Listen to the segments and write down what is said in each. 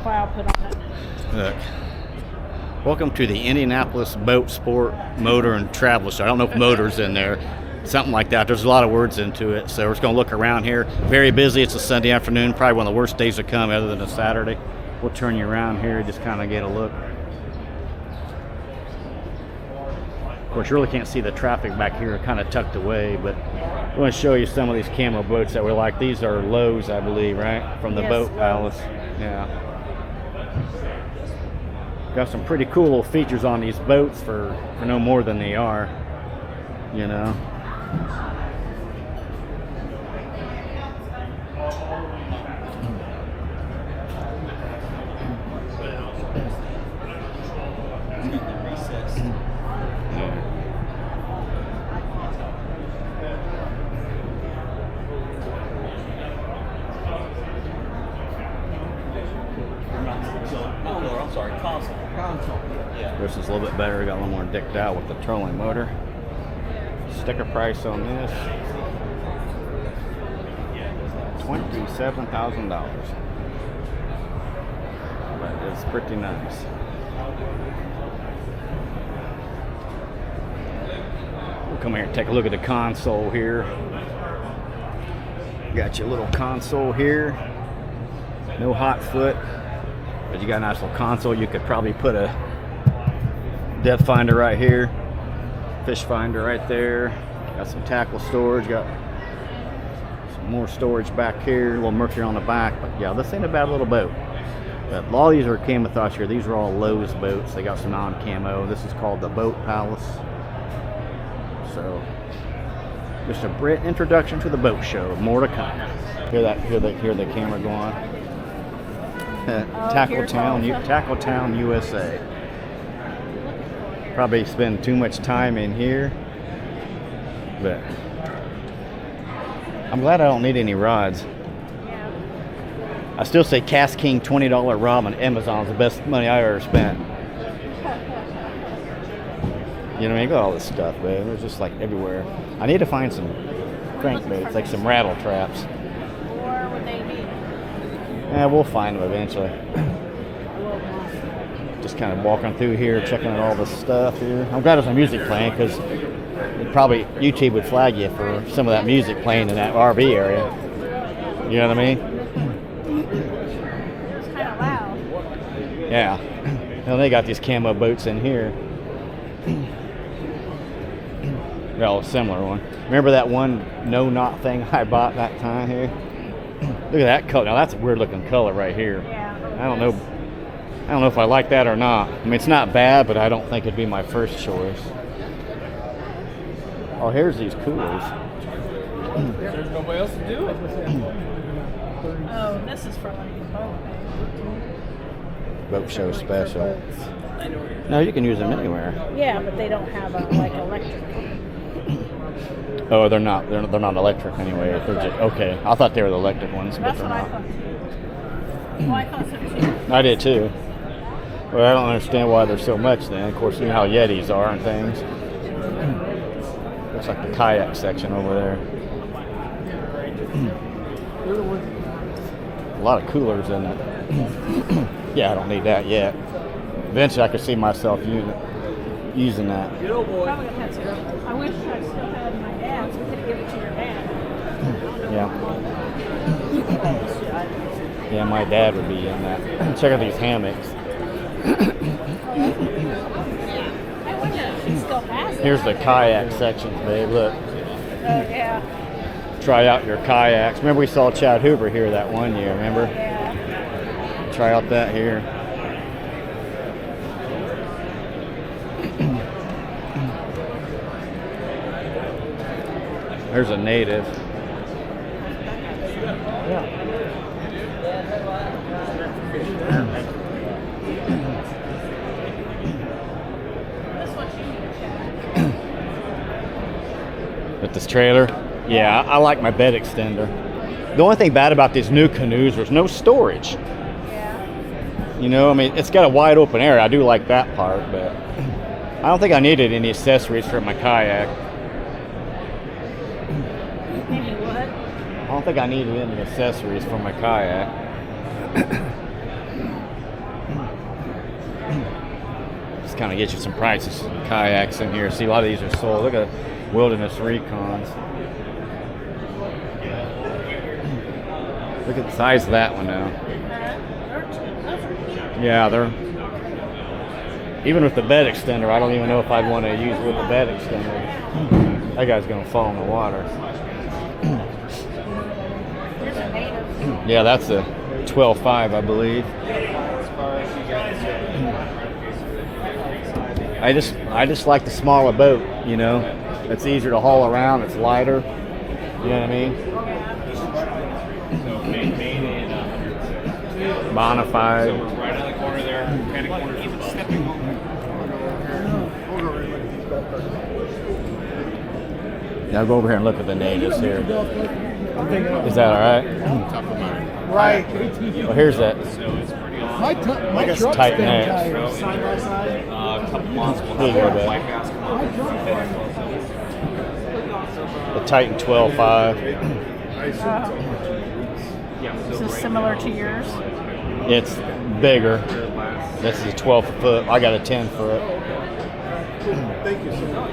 plow put on it. Look. Welcome to the Indianapolis Boat Sport Motor and Travel Show. I don't know if motor's in there. Something like that. There's a lot of words into it. So we're just going to look around here. Very busy. It's a Sunday afternoon. Probably one of the worst days to come other than a Saturday. We'll turn you around here and just kind of get a look. Of course, you really can't see the traffic back here, kind of tucked away, but I want to show you some of these camo boats that we like. These are Lowe's, I believe, right? From the Boat Palace. Yeah. Got some pretty cool little features on these boats for no more than they are, you know. This is a little bit better. We got a little more dicked out with the trolling motor. Sticker price on this, $27,000. But it's pretty nice. We'll come here and take a look at the console here. Got your little console here. No hot foot, but you got a nice little console. You could probably put a depth finder right here, fish finder right there, got some tackle storage, got some more storage back here, a little mercury on the back. But yeah, this ain't a bad little boat. But all these are camo thoughts here. These are all Lowe's boats. They got some non-camo. This is called the Boat Palace. So just a brief introduction to the boat show. More to come. Hear the camera go on. Tackle Town, USA. Probably spend too much time in here, but I'm glad I don't need any rods. I still say Cast King $20 rod on Amazon is the best money I ever spent. You know what I mean? Got all this stuff, man. It's just like everywhere. I need to find some crankbaits, like some rattle traps. Or would they be? Yeah, we'll find them eventually. Just kind of walking through here, checking out all the stuff here. I'm glad there's some music playing because probably YouTube would flag you for some of that music playing in that RV area. You know what I mean? It's kind of loud. Yeah. Well, they got these camo boats in here. Well, a similar one. Remember that one no knot thing I bought that time here? Look at that color. Now that's a weird looking color right here. Yeah. I don't know if I like that or not. I mean, it's not bad, but I don't think it'd be my first choice. Oh, here's these coolers. There's nobody else to do it. Oh, this is for like a boat. Boat show special. No, you can use them anywhere. Yeah, but they don't have a like electric. Oh, they're not electric anyway. They're just, okay, I thought they were the electric ones, but That's they're what I not. thought. Well, I thought so too. I did too. Well, I don't understand why there's so much then. Of course, you know how Yetis are and things. Looks like the kayak section over there. A lot of coolers in it. Yeah, I don't need that yet. Eventually, I could see myself using that. Probably gonna have to. I wish I still had my dad's. We could give it to your dad. Yeah. Yeah, my dad would be in that. Check out these hammocks. I wonder if she still has it. Here's the kayak sections, babe. Look. Oh, yeah. Try out your kayaks. Remember we saw Chad Hoover here that one year, remember? Yeah. Try out that here. There's a native. Yeah. With this trailer? Yeah, I like my bed extender. The only thing bad about these new canoes, there's no storage. Yeah. You know, I mean, it's got a wide open area. I do like that part, but I don't think I needed any accessories for my kayak. Maybe what? I don't think I needed any accessories for my kayak. just kind of get you some prices. Kayaks in here. See, a lot of these are sold. Look at Wilderness Recons. Look at the size of that one now. Yeah, they're even with the bed extender. I don't even know if I'd want to use with the bed extender. That guy's gonna fall in the water. Yeah, that's a 12.5, I believe. I just like the smaller boat. You know, it's easier to haul around. It's lighter. You know what I mean? Bonafide. Right on the corner there. Kind of corner. Keep it stepping over. Now go over here and look at the natives here. Is that all right? Top of mine. Right. Well, here's that. So it's pretty awesome. My truck's tight been neck. tired. Side by side. A couple months we'll Here you go, have bud. white gas come out. The Titan 12.5. Is this similar to yours? It's bigger. This is a 12 foot. I got a 10 foot. Thank you so much.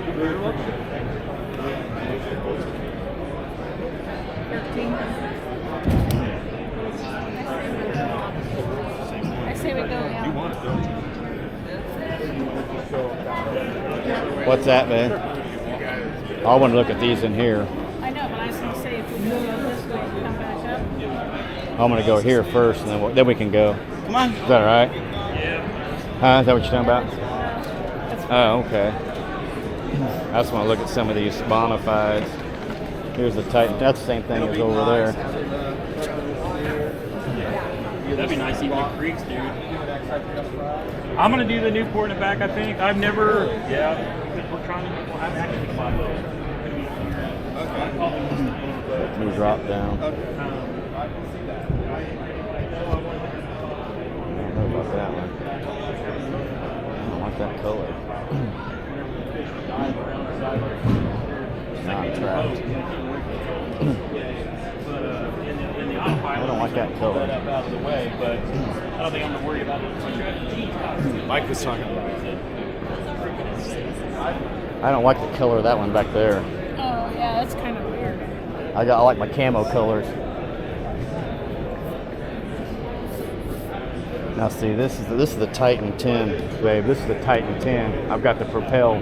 13. I say we go, yeah. What's that, man? I want to look at these in here. I know, but I was going to say if we go this way and come back up. I'm going to go here first, and then we can go. Come on. Is that all right? Yeah. Huh? Is that what you're talking about? Oh, okay. I just want to look at some of these Bonafides. Here's the Titan. That's the same thing as over there. That'd be nice even the creeks, dude. I'm gonna do the Newport in the back. I think I've never. Yeah, we're trying to. I'm actually fine. Let me drop down. I don't know about that one. I don't like that color. Not trapped. I don't like that color. Out of the way, but I don't think I'm gonna worry about it. Mike was talking about it. I don't like the color of that one back there. Oh, yeah, that's kind of weird. I like my camo colors. Now see, this is the Titan 10, babe. This is the Titan 10. I've got the Propel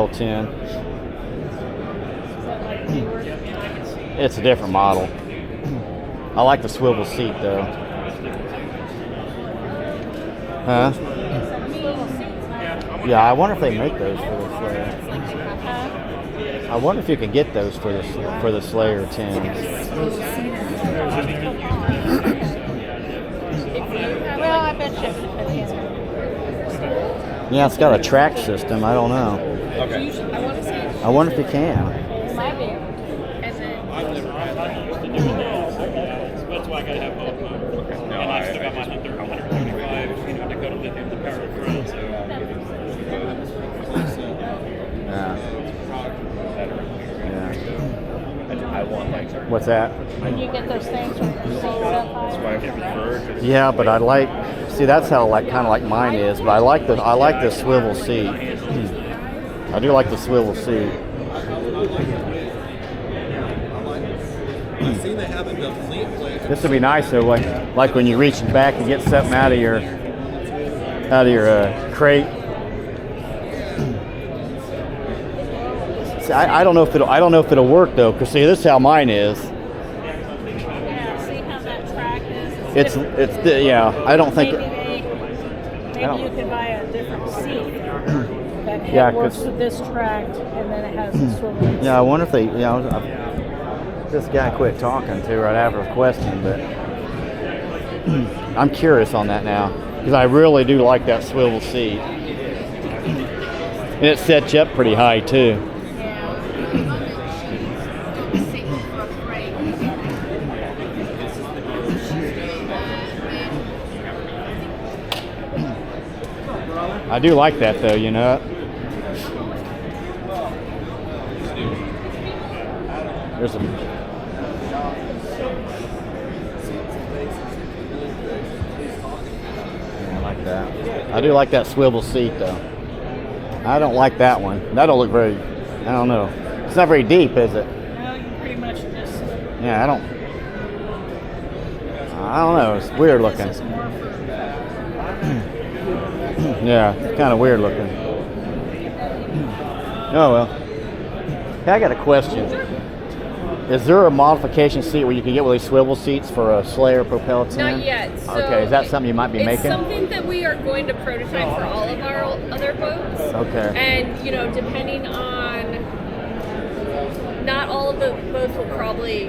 10. Is that like newer? It's a different model. I like the swivel seat though. Huh? Yeah, I wonder if they make those for the Slayer. I wonder if you can get those for the Slayer 10s. Well, I bet you it is. Yeah, it's got a track system. I don't know. Okay. I want to say I wonder if you can. it might be. And then That's why I gotta have both mine. And I've still got my 135, Dakota Lithium, the Power Pro. So Yeah. Yeah. I want like. What's that? when you get those things with your seats up high. Yeah, but I like. See, that's how kind of like mine is. But I like the swivel seat. I do like the swivel seat. I've seen they have it in the fleet place. This would be nice though, like when you're reaching back and get something out of your crate. See, I don't know if it'll work though, because see, this is how mine is. Yeah, see how that track is? Yeah. I don't think. Maybe you could buy a different seat that Yeah, works 'cause- with this track, and then it has a swivel. Yeah, I wonder if they. This guy quit talking to right after a question, but I'm curious on that now because I really do like that swivel seat, and it sets you up pretty high too. I do like that though, you know. There's a. Yeah, I like that. I do like that swivel seat though. I don't like that one. That don't look very, I don't know. It's not very deep, is it? Well, you pretty much just. Yeah, I don't know. It's weird looking. This is more for. Yeah, it's kind of weird looking. Oh well. Hey, I got a question. Is there a modification seat where you can get one of these swivel seats for a Slayer Propel 10? Not yet. So Okay, is that something you might be it's making? something that we are going to prototype for all of our other boats. Okay. And, you know, depending on, not all of the boats will probably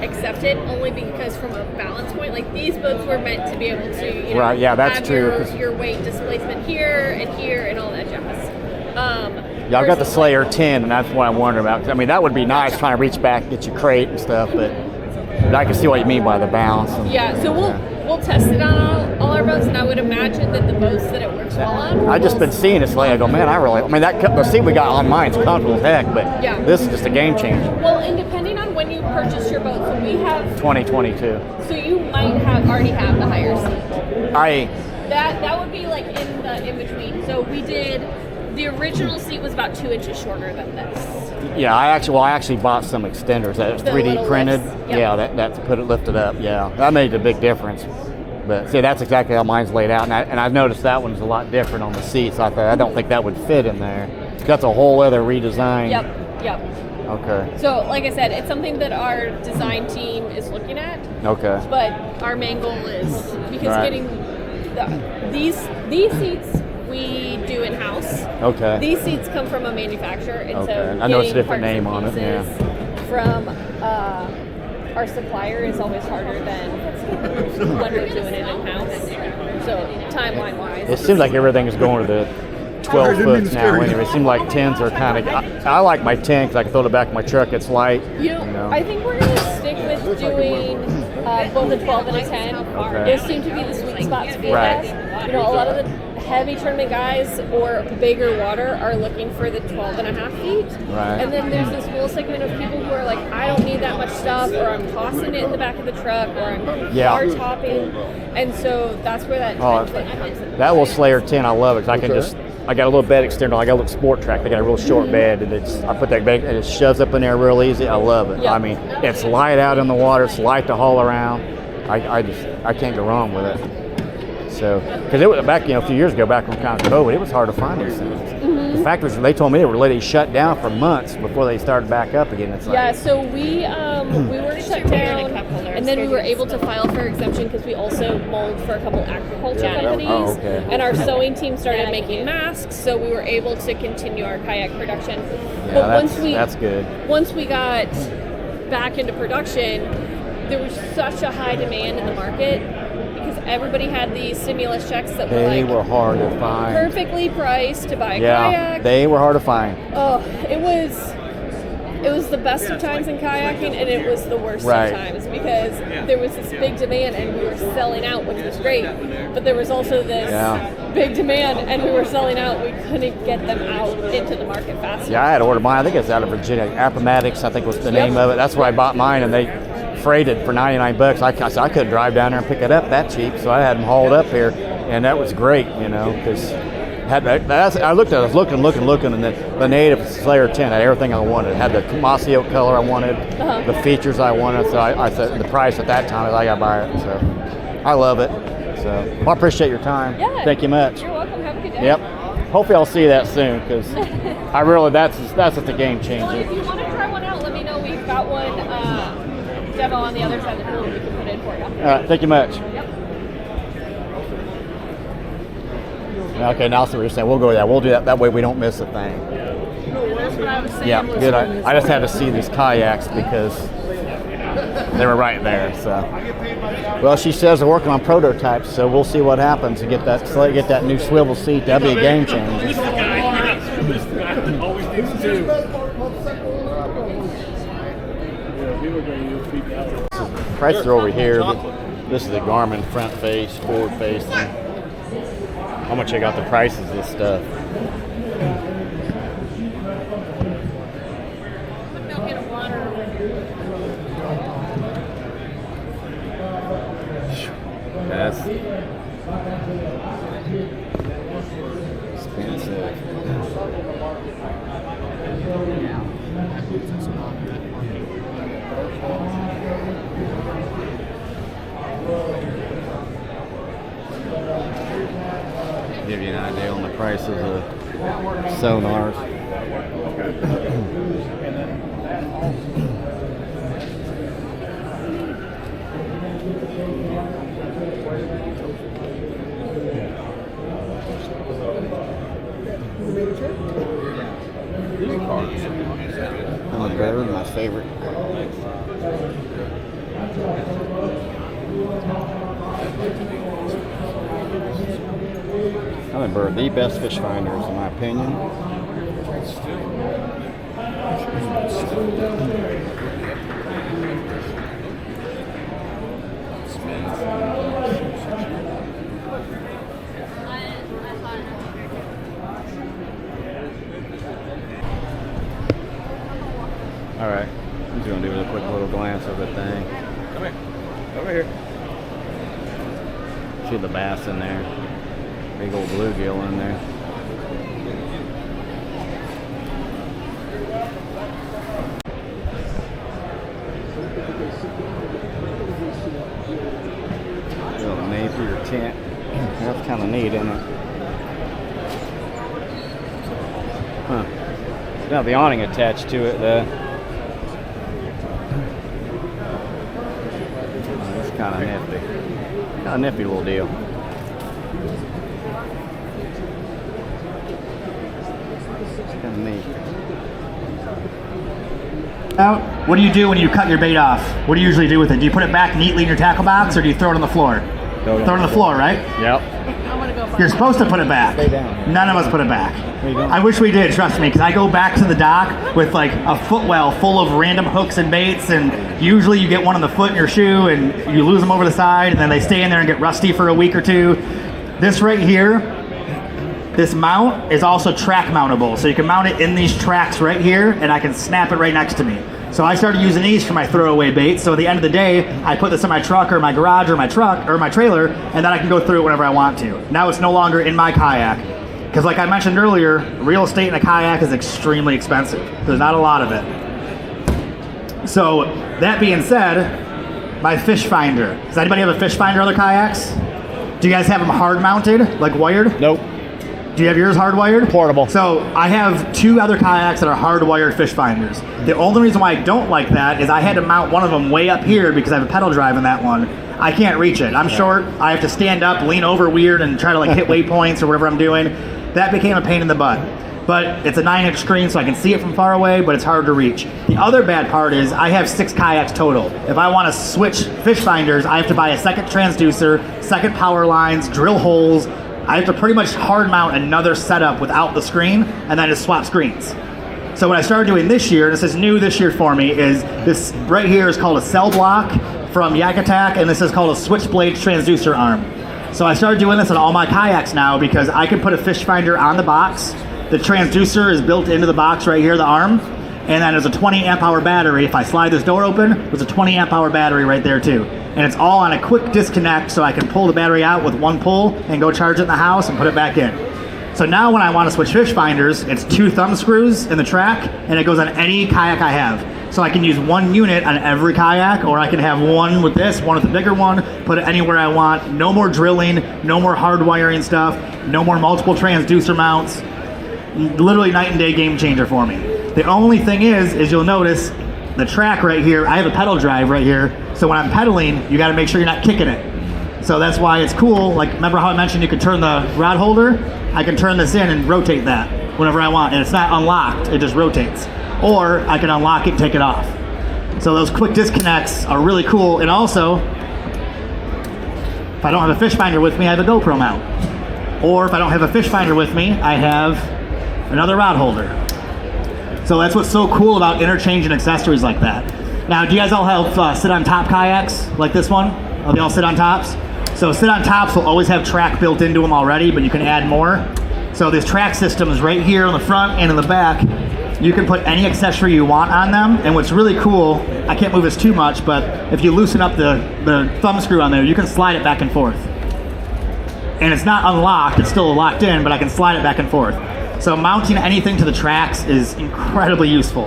accept it, only because from a balance point, like these boats were meant to be able to, you know, Right, yeah, that's have true, 'cause- your weight displacement here and all that jazz. Yeah, I've got the versus- Slayer 10, and that's what I'm wondering about. 'Cause, I mean, that would be nice trying to reach back, get your crate and stuff, but I can see what you mean by the balance. And, Yeah, so we'll test it on all our boats, and I would imagine that the boats that it works well on. I just been seeing this Slayer. I go, man, I mean, the seat we got on mine's comfortable as heck, but Yeah. this is just a game changer. Well, and depending on when you purchase your boat, so we have, 2022. so you might already have the higher seat. That would be like in the in between. So we did. The original seat was about 2 inches shorter than this. Yeah, I actually bought some extenders that was The 3D little printed. lifts, yep. Yeah, that to put it lifted up. Yeah, that made a big difference. But see, that's exactly how mine's laid out, and I've noticed that one's a lot different on the seats. I thought I don't think that would fit in there. That's a whole other redesign. Yep. Okay. So, like I said, it's something that our design team is looking at. Okay. But our main goal is because Right. getting these seats we do in house. Okay. These seats come from a manufacturer, and Okay. so I know it's a getting different parts name and on it, pieces from our supplier is always harder than when we're doing it in house. So timeline wise, It seems like everything is going to the 12 foot now. Anyway, it seems like 10s are kind of. I like my 10 because I can throw it back in my truck. It's light. You know, I think we're going to stick with doing both a 12 and a 10. Okay. Those seem to be the sweet spots for Right. us. You know, a lot of the heavy tournament guys or bigger water are looking for the 12 and a half feet. Right. And then there's this whole segment of people who are like, I don't need that much stuff, or I'm tossing it in the back of the truck, or I'm bar topping. And so that's where that 10 foot comes in. That little Slayer 10, I love it 'cause I can just. I got a little bed extender. I got a little sport track. They got a real short bed, and I put that bed, and it shoves up in there real easy. I love it. Yep. I mean, it's light out in the water. It's light to haul around. I can't go wrong with it. So, because it was back, a few years ago, back when kind of COVID, it was hard to find these things. The fact was, they told me they were literally shut down for months before they started back up again. It's like, Yeah, so we were shut down, and then we were able to file for exemption because we also mold for a couple agriculture companies. Oh, okay. And our sewing team started making masks, so we were able to continue our kayak production. Yeah, But that's good. once we got back into production, there was such a high demand in the market because everybody had these stimulus checks that They were were like hard to find. perfectly priced to buy a Yeah, kayak. they were hard to find. Oh, it was the best of times in kayaking, and it was the worst Right. of times because there was this big demand and we were selling out, which was great. But there was also this big demand and we were selling out. We couldn't get them out into the market fast Yeah, I had ordered mine. I think it's out of Virginia. Appomattox, I think was the name of it. That's where I bought mine, and they freighted for $99. I couldn't drive down there and pick it up that cheap, so I had them hauled up here, and that was great, because I looked at it, I was looking, and the native Slayer 10 had everything I wanted. It had the mossy oak color I wanted, the features I wanted, so I said the price at that time, I gotta buy it, so I love it. So, well, I appreciate your time. Yeah. Thank you much. You're welcome. Have a good day. Yep. Hopefully I'll see that soon, because I really, that's just a game Well, changer. if you want to try one out, let me know. We've got one demo on the other side of the pool we can put in for you. All right, thank you much. Yep. Okay, now I see what you're saying. We'll go there. We'll do that. That way we don't miss a thing. That's what I was saying. Yeah, good. I just had to see these kayaks because they were right there. So, well, she says they're working on prototypes, so we'll see what happens to get that new swivel seat. That'd be a game changer. Always things to do. Prices are over here. This is the Garmin front face, forward face. I'm gonna check out the prices of this stuff. Expensive. Give you an idea on the prices of sonars. Better, my favorite. Humminbird, the best fish finders in my opinion. All right, I'm just gonna do a quick little glance of the thing. Come here, over here. See the bass in there, big old bluegill in there. Little Napier tent. That's kind of neat, isn't it? Huh. Now the awning attached to it though. Kind of nifty. Kind of nifty little deal. Kind of neat. Now, what do you do when you cut your bait off? What do you usually do with it? Do you put it back neatly in your tackle box, or do you throw it on the floor? Throw it on the floor, right? Yep. I'm gonna go find You're supposed to put it back. Stay down here. None of us put it back. There you go. I wish we did, trust me, because I go back to the dock with like a footwell full of random hooks and baits, and usually you get one on the foot in your shoe and you lose them over the side, and then they stay in there and get rusty for a week or two. This right here, this mount is also track mountable, so you can mount it in these tracks right here, and I can snap it right next to me. So I started using these for my throwaway baits. So at the end of the day, I put this in my truck or my garage or my truck or my trailer, and then I can go through it whenever I want to. Now it's no longer in my kayak. Because like I mentioned earlier, real estate in a kayak is extremely expensive. There's not a lot of it. So that being said, my fish finder. Does anybody have a fish finder on their kayaks? Do you guys have them hard mounted, like wired? Nope. Do you have yours hardwired? Portable. So I have 2 other kayaks that are hardwired fish finders. The only reason why I don't like that is I had to mount one of them way up here because I have a pedal drive in that one. I can't reach it. I'm short. I have to stand up, lean over weird, and try to like hit waypoints or whatever I'm doing. That became a pain in the butt. But it's a 9-inch screen, so I can see it from far away, but it's hard to reach. The other bad part is I have 6 kayaks total. If I want to switch fish finders, I have to buy a second transducer, second power lines, drill holes. I have to pretty much hard mount another setup without the screen, and then just swap screens. So what I started doing this year, and this is new this year for me, is this right here is called a cell block from Yak Attack, and this is called a switchblade transducer arm. So I started doing this on all my kayaks now because I can put a fish finder on the box. The transducer is built into the box right here, the arm, and then there's a 20 amp hour battery. If I slide this door open, there's a 20 amp hour battery right there too. And it's all on a quick disconnect, so I can pull the battery out with one pull and go charge it in the house and put it back in. So now when I want to switch fish finders, it's 2 thumb screws in the track, and it goes on any kayak I have. So I can use 1 unit on every kayak, or I can have one with this, one with the bigger one, put it anywhere I want. No more drilling, no more hardwiring stuff, no more multiple transducer mounts. Literally night and day game changer for me. The only thing is you'll notice the track right here, I have a pedal drive right here, so when I'm pedaling, you gotta make sure you're not kicking it. So that's why it's cool, like remember how I mentioned you could turn the rod holder? I can turn this in and rotate that whenever I want, and it's not unlocked, it just rotates. Or I can unlock it and take it off. So those quick disconnects are really cool, and also, if I don't have a fish finder with me, I have a GoPro mount. Or if I don't have a fish finder with me, I have another rod holder. So that's what's so cool about interchanging accessories like that. Now, do you guys all have sit-on-top kayaks like this one? Oh, they all sit on tops? So sit-on-tops will always have track built into them already, but you can add more. So this track system is right here on the front and in the back. You can put any accessory you want on them, and what's really cool, I can't move this too much, but if you loosen up the thumb screw on there, you can slide it back and forth. and it's not unlocked, it's still locked in, but I can slide it back and forth. So mounting anything to the tracks is incredibly useful.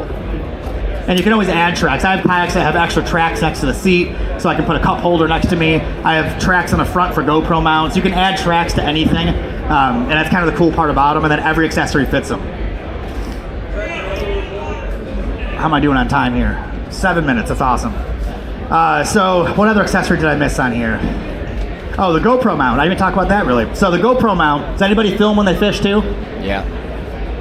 And you can always add tracks. I have kayaks that have extra tracks next to the seat, so I can put a cup holder next to me. I have tracks on the front for GoPro mounts. You can add tracks to anything, and that's kind of the cool part about them, and then every accessory fits them. How am I doing on time here? 7 minutes, that's awesome. So what other accessory did I miss on here? Oh, the GoPro mount. I didn't even talk about that really. So the GoPro mount, does anybody film when they fish too? Yeah.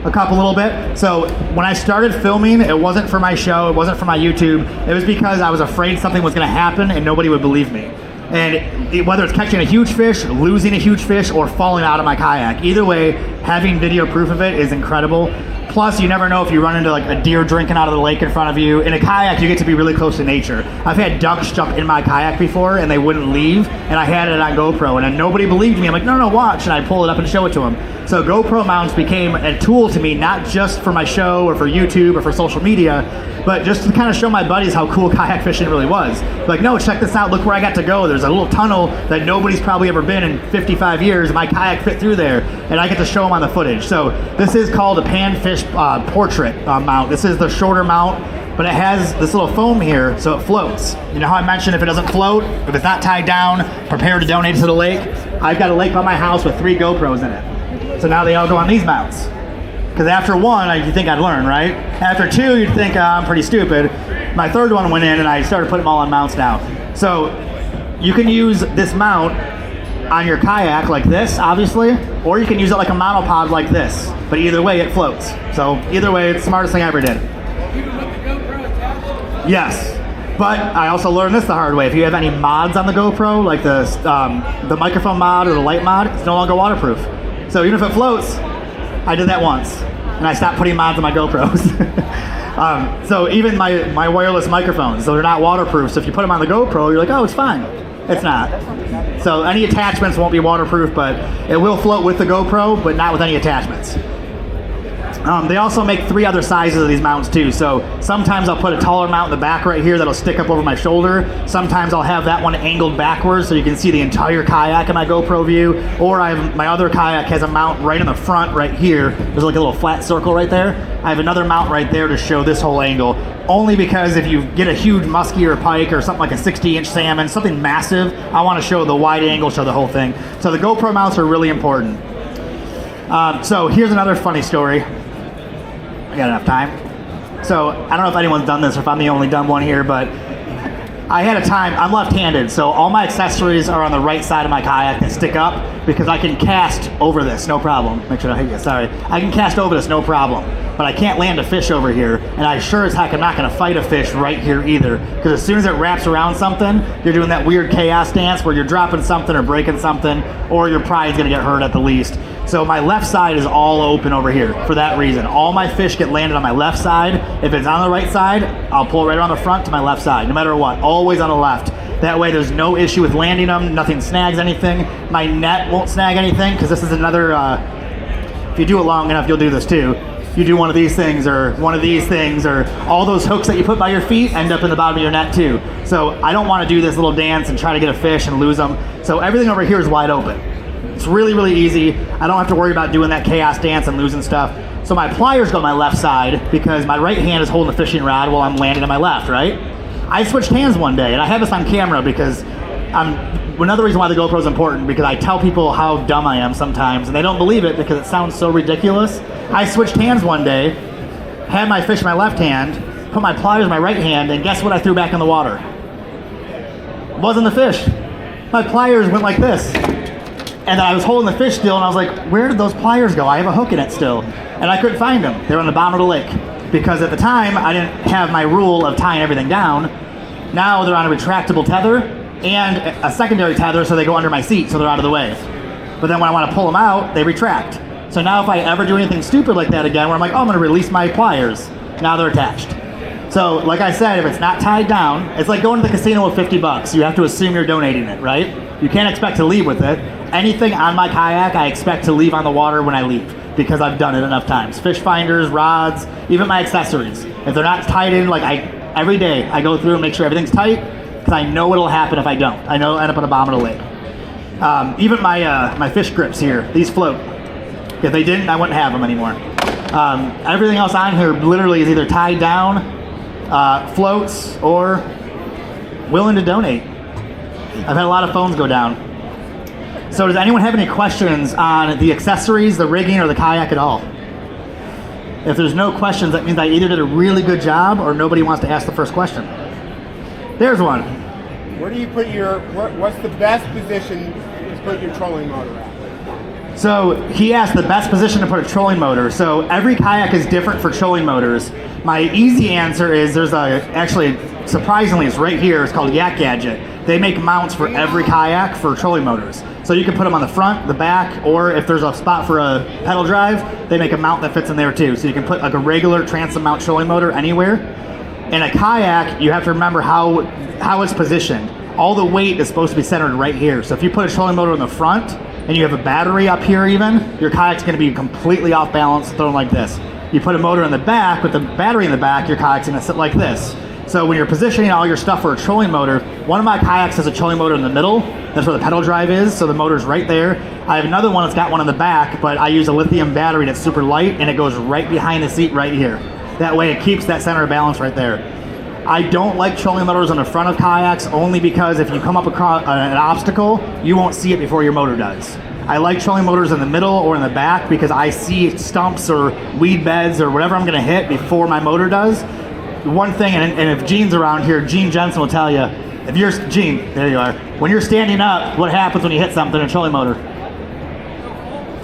A couple little bit. So when I started filming, it wasn't for my show, it wasn't for my YouTube. It was because I was afraid something was gonna happen and nobody would believe me. And whether it's catching a huge fish, losing a huge fish, or falling out of my kayak, either way, having video proof of it is incredible. Plus, you never know if you run into like a deer drinking out of the lake in front of you. In a kayak, you get to be really close to nature. I've had ducks jump in my kayak before and they wouldn't leave, and I had it on GoPro, and then nobody believed me. I'm like, no, watch, and I pull it up and show it to them. So GoPro mounts became a tool to me, not just for my show or for YouTube or for social media, but just to kind of show my buddies how cool kayak fishing really was. Like, no, check this out, look where I got to go. There's a little tunnel that nobody's probably ever been in 55 years, and my kayak fit through there, and I get to show them on the footage. So this is called a panfish portrait mount. This is the shorter mount, but it has this little foam here, so it floats. You know how I mentioned if it doesn't float, if it's not tied down, prepare to donate to the lake? I've got a lake by my house with 3 GoPros in it. So now they all go on these mounts. Because after 1, you think I'd learn, right? After 2, you'd think I'm pretty stupid. My 3rd one went in and I started putting them all on mounts now. So you can use this mount on your kayak like this, obviously, or you can use it like a monopod like this. But either way, it floats. So either way, it's the smartest thing I ever did. Even with the GoPro attached? Yes. But I also learned this the hard way. If you have any mods on the GoPro, like the microphone mod or the light mod, it's no longer waterproof. So even if it floats, I did that once, and I stopped putting mods on my GoPros. So even my wireless microphones, so they're not waterproof. So if you put them on the GoPro, you're like, oh, it's fine. It's not. So any attachments won't be waterproof, but it will float with the GoPro, but not with any attachments. They also make 3 other sizes of these mounts too. So sometimes I'll put a taller mount in the back right here that'll stick up over my shoulder. Sometimes I'll have that one angled backwards so you can see the entire kayak in my GoPro view. Or my other kayak has a mount right in the front right here. There's like a little flat circle right there. I have another mount right there to show this whole angle. Only because if you get a huge muskie or pike or something like a 60-inch salmon, something massive, I want to show the wide angle, show the whole thing. So the GoPro mounts are really important. So here's another funny story. I got enough time. So I don't know if anyone's done this or if I'm the only dumb one here, but I had a time, I'm left-handed, so all my accessories are on the right side of my kayak that stick up because I can cast over this, no problem. Make sure I don't hit you, sorry. I can cast over this, no problem. But I can't land a fish over here, and I sure as heck am not gonna fight a fish right here either, because as soon as it wraps around something, you're doing that weird chaos dance where you're dropping something or breaking something, or your pride's gonna get hurt at the least. So my left side is all open over here for that reason. All my fish get landed on my left side. If it's on the right side, I'll pull right around the front to my left side, no matter what, always on the left. That way there's no issue with landing them, nothing snags anything. My net won't snag anything, because this is another, if you do it long enough, you'll do this too. You do one of these things or one of these things, or all those hooks that you put by your feet end up in the bottom of your net too. So I don't want to do this little dance and try to get a fish and lose them. So everything over here is wide open. It's really, really easy. I don't have to worry about doing that chaos dance and losing stuff. So my pliers go on my left side because my right hand is holding the fishing rod while I'm landing on my left, right? I switched hands one day, and I have this on camera because another reason why the GoPro is important, because I tell people how dumb I am sometimes, and they don't believe it because it sounds so ridiculous. I switched hands one day, had my fish in my left hand, put my pliers in my right hand, and guess what I threw back in the water? It wasn't the fish. My pliers went like this. And then I was holding the fish still, and I was like, where did those pliers go? I have a hook in it still. And I couldn't find them. They were on the bottom of the lake. Because at the time, I didn't have my rule of tying everything down. Now they're on a retractable tether and a secondary tether, so they go under my seat, so they're out of the way. But then when I want to pull them out, they retract. So now if I ever do anything stupid like that again, where I'm like, oh, I'm going to release my pliers, now they're attached. So like I said, if it's not tied down, it's like going to the casino with $50. You have to assume you're donating it, right? You can't expect to leave with it. Anything on my kayak, I expect to leave on the water when I leave, because I've done it enough times. Fish finders, rods, even my accessories. If they're not tied in, like every day I go through and make sure everything's tight, because I know what'll happen if I don't. I know I'll end up on the bottom of the lake. Even my fish grips here, these float. If they didn't, I wouldn't have them anymore. Everything else on here literally is either tied down, floats, or willing to donate. I've had a lot of phones go down. So does anyone have any questions on the accessories, the rigging, or the kayak at all? If there's no questions, that means I either did a really good job or nobody wants to ask the first question. There's one. Where do you put what's the best position to put your trolling motor at? So he asked the best position to put a trolling motor. So every kayak is different for trolling motors. My easy answer is actually, surprisingly, it's right here. It's called Yak Gadget. They make mounts for every kayak for trolling motors. So you can put them on the front, the back, or if there's a spot for a pedal drive, they make a mount that fits in there too. So you can put like a regular transom mount trolling motor anywhere. In a kayak, you have to remember how it's positioned. All the weight is supposed to be centered right here. So if you put a trolling motor in the front and you have a battery up here even, your kayak's gonna be completely off balance thrown like this. You put a motor in the back with the battery in the back, your kayak's gonna sit like this. So when you're positioning all your stuff for a trolling motor, one of my kayaks has a trolling motor in the middle. That's where the pedal drive is, so the motor's right there. I have another one that's got one in the back, but I use a lithium battery that's super light, and it goes right behind the seat right here. That way it keeps that center of balance right there. I don't like trolling motors on the front of kayaks only because if you come up across an obstacle, you won't see it before your motor does. I like trolling motors in the middle or in the back because I see stumps or weed beds or whatever I'm gonna hit before my motor does. One thing, and if Gene's around here, Gene Jensen will tell you, Gene, there you are. When you're standing up, what happens when you hit something in a trolling motor?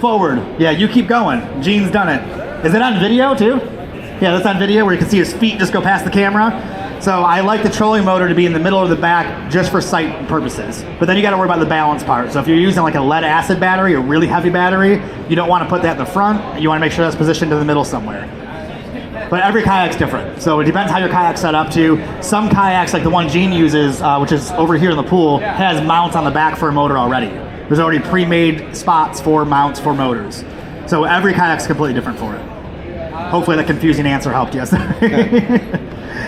Forward. Yeah, you keep going. Gene's done it. Is it on video too? Yeah, that's on video where you can see his feet just go past the camera. So I like the trolling motor to be in the middle or the back just for sight purposes. But then you got to worry about the balance part. So if you're using like a lead acid battery, a really heavy battery, you don't want to put that in the front. You want to make sure that's positioned in the middle somewhere. But every kayak's different. So it depends how your kayak's set up to. Some kayaks, like the one Gene uses, which is over here in the pool, has mounts on the back for a motor already. There's already pre-made spots for mounts for motors. So every kayak's completely different for it. Hopefully that confusing answer helped you. Is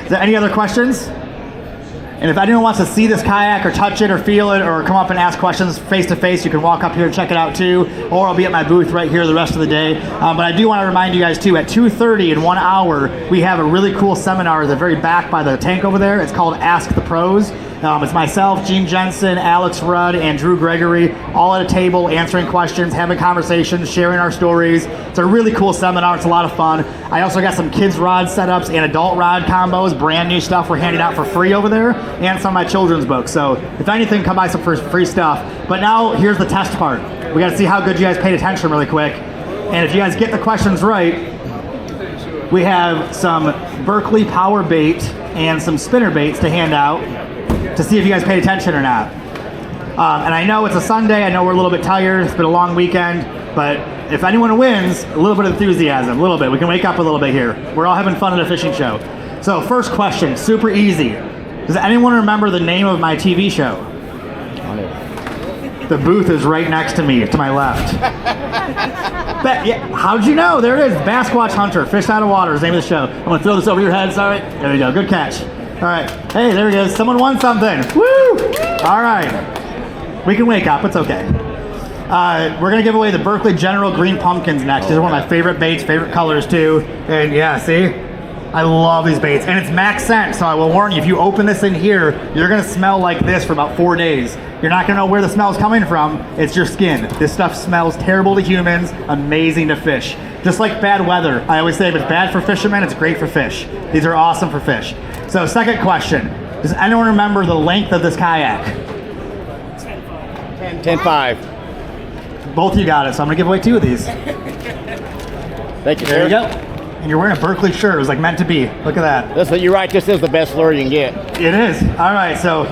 there any other questions? And if anyone wants to see this kayak or touch it or feel it or come up and ask questions face to face, you can walk up here and check it out too, or I'll be at my booth right here the rest of the day. But I do want to remind you guys too, at 2:30 in 1 hour, we have a really cool seminar at the very back by the tank over there. It's called Ask the Pros. It's myself, Gene Jensen, Alex Rudd, and Drew Gregory, all at a table answering questions, having conversations, sharing our stories. It's a really cool seminar. It's a lot of fun. I also got some kids rod setups and adult rod combos, brand new stuff we're handing out for free over there, and some of my children's books. So if anything, come buy some free stuff. But now here's the test part. We got to see how good you guys paid attention really quick. And if you guys get the questions right, we have some Berkeley power bait and some spinner baits to hand out to see if you guys paid attention or not. And I know it's a Sunday, I know we're a little bit tired, it's been a long weekend, but if anyone wins, a little bit of enthusiasm, a little bit. We can wake up a little bit here. We're all having fun at a fishing show. So first question, super easy. Does anyone remember the name of my TV show? The booth is right next to me, to my left. Yeah, how'd you know? There it is, Basquatch Hunter, Fish Out of Water is the name of the show. I'm gonna throw this over your head, sorry. There you go, good catch. All right, hey, there it is. Someone won something. Woo! All right, we can wake up. It's okay. We're gonna give away the Berkeley General Green Pumpkins next. These are one of my favorite baits, favorite colors too. And yeah, see, I love these baits. And it's max scent, so I will warn you, if you open this in here, you're gonna smell like this for about 4 days. You're not gonna know where the smell is coming from. It's your skin. This stuff smells terrible to humans, amazing to fish. Just like bad weather. I always say if it's bad for fishermen, it's great for fish. These are awesome for fish. So second question, does anyone remember the length of this kayak? 10.5. Both of you got it, so I'm gonna give away 2 of these. Thank you, There you sir. go. And you're wearing a Berkeley shirt, it was like meant to be. Look at that. That's what you're right, this is the best lure you can get. It is. All right, so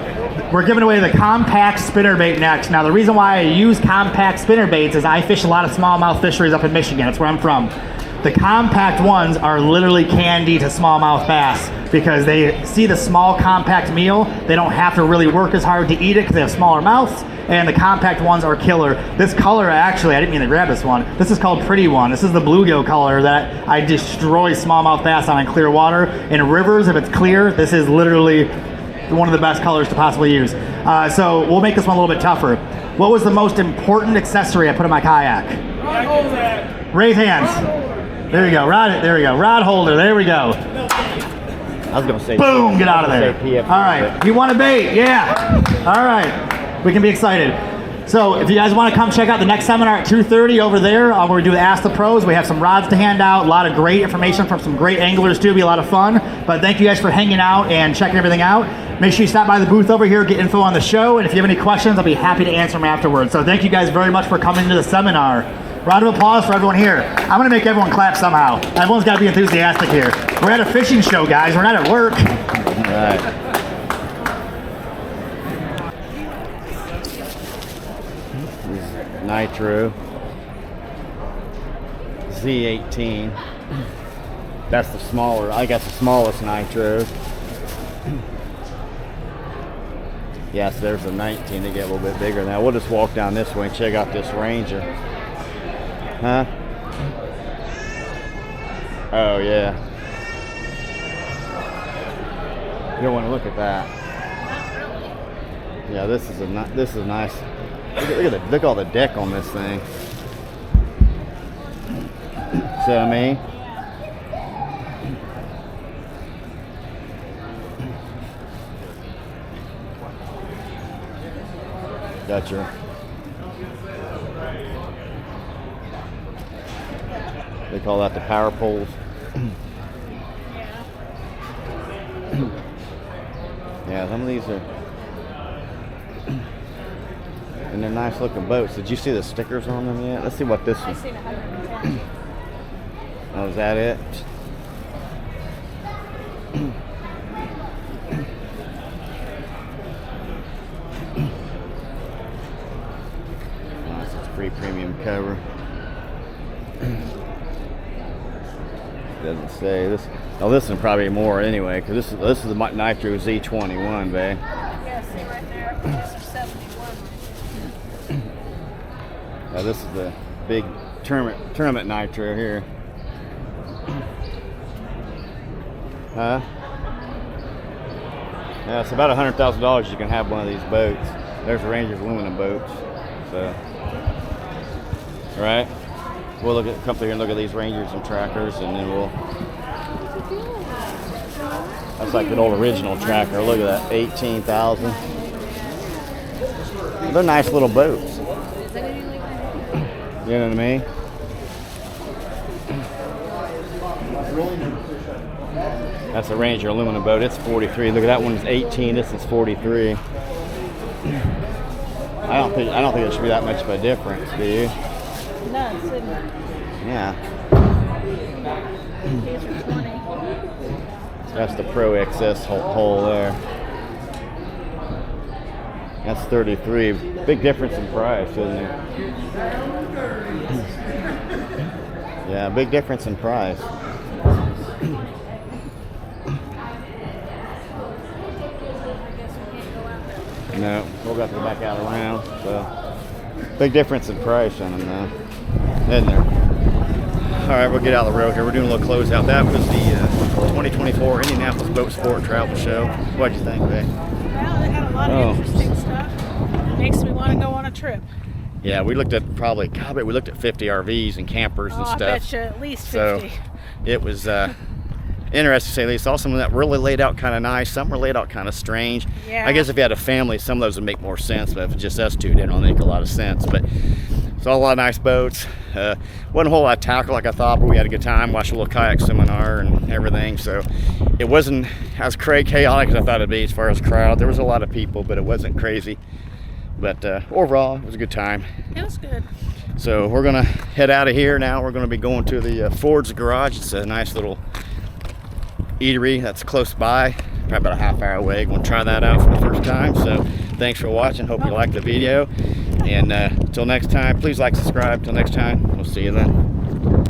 we're giving away the compact spinnerbait next. Now the reason why I use compact spinnerbaits is I fish a lot of smallmouth fisheries up in Michigan. That's where I'm from. The compact ones are literally candy to smallmouth bass because they see the small compact meal. They don't have to really work as hard to eat it because they have smaller mouths, and the compact ones are killer. This color, actually, I didn't mean to grab this one. This is called Pretty One. This is the bluegill color that I destroy smallmouth bass on in clear water. In rivers, if it's clear, this is literally one of the best colors to possibly use. So we'll make this one a little bit tougher. What was the most important accessory I put in my kayak? Raise hands. There you go. Rod. There we go. Rod holder. There we go. I was gonna say. Boom! Get out of there. All right. You want a bait? Yeah. All right. We can be excited. So if you guys want to come check out the next seminar at 2:30 over there, where we do the Ask the Pros, we have some rods to hand out, a lot of great information from some great anglers too. It'll be a lot of fun. But thank you guys for hanging out and checking everything out. Make sure you stop by the booth over here, get info on the show, and if you have any questions, I'll be happy to answer them afterwards. So thank you guys very much for coming to the seminar. Round of applause for everyone here. I'm gonna make everyone clap somehow. Everyone's gotta be enthusiastic here. We're at a fishing show, guys. We're not at work. All right. Nitro Z18. That's the smaller, I guess the smallest Nitro. Yes, there's a 19. They get a little bit bigger now. We'll just walk down this way and check out this Ranger. Huh? Oh yeah. You don't want to look at that. Yeah, this is nice. Look at all the deck on this thing. See what I mean? Got your. They call that the power poles. Yeah, some of these are. And they're nice looking boats. Did you see the stickers on them yet? Let's see what this one. I've seen 110. Oh, is that it? Nice, it's free premium cover. Doesn't say this. Oh, this is probably more anyway, because this is the Nitro Z21, babe. Yeah, see right there. This is 71. Now this is the big tournament Nitro here. Huh? Yeah, it's about $100,000 you can have one of these boats. There's the Ranger's aluminum boats. So, right? We'll come through here and look at these Rangers and trackers, and then we'll. That's like an old original tracker. Look at that, 18,000. They're nice little boats. You know what I mean? That's a Ranger aluminum boat. It's 43. Look at that one's 18. This is 43. I don't think there should be that much of a difference, do you? No, it's in there. Yeah. These are 20. That's the Pro XS hole there. That's 33. Big difference in price, isn't there? Yeah, big difference in price. No, we'll have to go back out around. So, big difference in price on them though, isn't there? All right, we'll get out of the road here. We're doing a little closeout. That was the 2024 Indianapolis Boat Sport Travel Show. What'd you think, Vic? Well, they had a lot of interesting stuff. Makes me want to go on a trip. Yeah, we looked at we looked at 50 RVs and campers and stuff. I bet you at least 50. So it was interesting to say the least. Saw some of that really laid out kind of nice. Some were laid out kind of strange. Yeah. I guess if you had a family, some of those would make more sense. But if it's just us two, it didn't make a lot of sense. But saw a lot of nice boats. Wasn't a whole lot of tackle like I thought, but we had a good time. Watched a little kayak seminar and everything. So it wasn't as chaotic as I thought it'd be as far as crowd. There was a lot of people, but it wasn't crazy. But overall, it was a good time. It was good. So we're gonna head out of here now. We're gonna be going to the Ford's Garage. It's a nice little eatery that's close by, probably about a half hour away. Going to try that out for the first time. So thanks for watching. Hope you liked the video. And until next time, please like, subscribe. Till next time, we'll see you then.